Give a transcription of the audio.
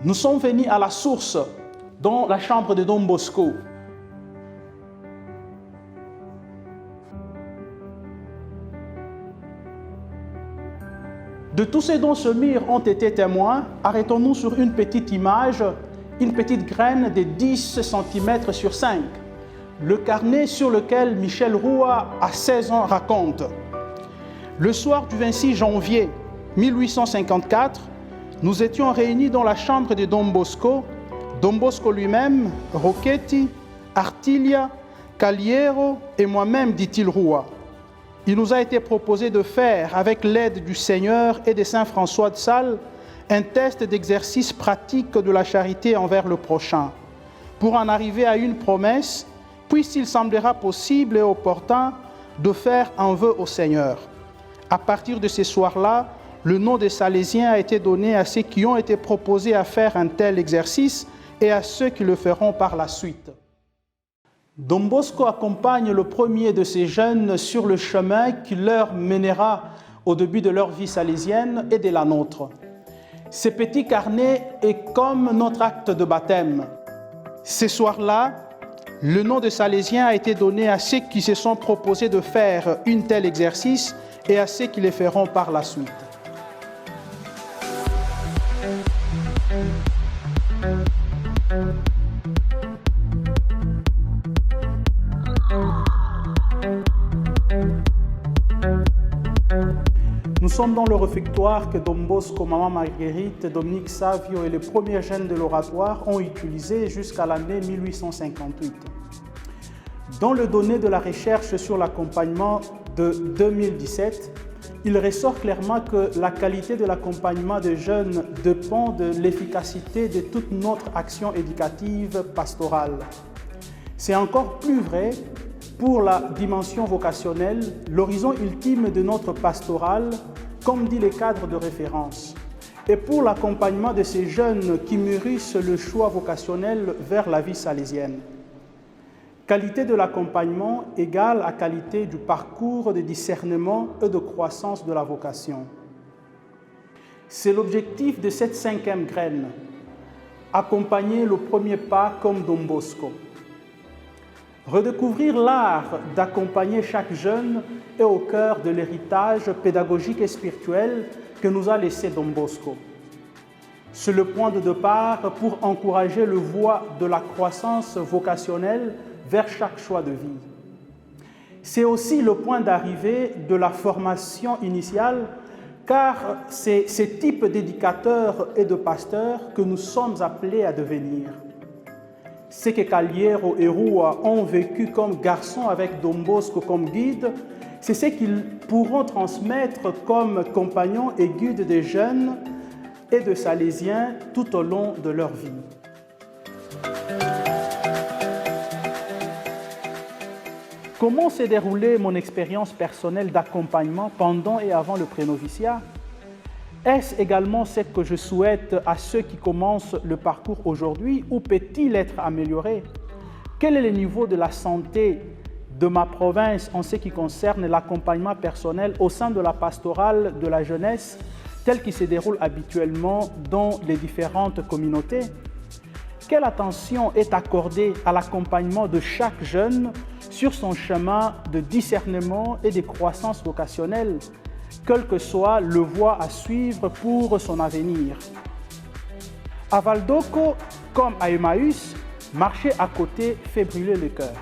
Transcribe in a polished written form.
Nous sommes venus à la source, dans la chambre de Don Bosco. De tous ces dont ce mire ont été témoins, arrêtons-nous sur une petite image, une petite graine de 10 cm sur 5. Le carnet sur lequel Michel Roua, à 16 ans, raconte. Le soir du 26 janvier 1854, nous étions réunis dans la chambre de Don Bosco lui-même, Rocchetti, Artiglia, Caliero et moi-même, dit-il Roua. Il nous a été proposé de faire, avec l'aide du Seigneur et de Saint François de Sales, un test d'exercice pratique de la charité envers le prochain, pour en arriver à une promesse, puisqu'il semblera possible et opportun de faire un vœu au Seigneur. À partir de ce soir-là, le nom des Salésiens a été donné à ceux qui ont été proposés à faire un tel exercice et à ceux qui le feront par la suite. Don Bosco accompagne le premier de ces jeunes sur le chemin qui leur mènera au début de leur vie salésienne et de la nôtre. Ce petit carnet est comme notre acte de baptême. Ce soir-là, le nom de Salésien a été donné à ceux qui se sont proposés de faire un tel exercice et à ceux qui le feront par la suite. Nous sommes dans le réfectoire que Don Bosco, Maman Marguerite, Dominique Savio et les premiers jeunes de l'oratoire ont utilisé jusqu'à l'année 1858. Dans le donné de la recherche sur l'accompagnement de 2017, il ressort clairement que la qualité de l'accompagnement des jeunes dépend de l'efficacité de toute notre action éducative pastorale. C'est encore plus vrai pour la dimension vocationnelle, l'horizon ultime de notre pastoral, comme dit les cadres de référence, et pour l'accompagnement de ces jeunes qui mûrissent le choix vocationnel vers la vie salésienne. Qualité de l'accompagnement égale à qualité du parcours de discernement et de croissance de la vocation. C'est l'objectif de cette 5e graine, accompagner le premier pas comme Don Bosco. Redécouvrir l'art d'accompagner chaque jeune est au cœur de l'héritage pédagogique et spirituel que nous a laissé Don Bosco. C'est le point de départ pour encourager le voie de la croissance vocationnelle vers chaque choix de vie. C'est aussi le point d'arrivée de la formation initiale, car c'est ce type d'éducateurs et de pasteurs que nous sommes appelés à devenir. Ce que Caliero et Roua ont vécu comme garçons avec Don Bosco comme guide, c'est ce qu'ils pourront transmettre comme compagnons et guides des jeunes et de Salésiens tout au long de leur vie. Comment s'est déroulée mon expérience personnelle d'accompagnement pendant et avant le prénoviciat? Est-ce également ce que je souhaite à ceux qui commencent le parcours aujourd'hui ou peut-il être amélioré? Quel est le niveau de la santé de ma province en ce qui concerne l'accompagnement personnel au sein de la pastorale de la jeunesse tel qu'il se déroule habituellement dans les différentes communautés? Quelle attention est accordée à l'accompagnement de chaque jeune sur son chemin de discernement et de croissance vocationnelle, quel que soit le voie à suivre pour son avenir? À Valdoco, comme à Emmaüs, marcher à côté fait brûler le cœur.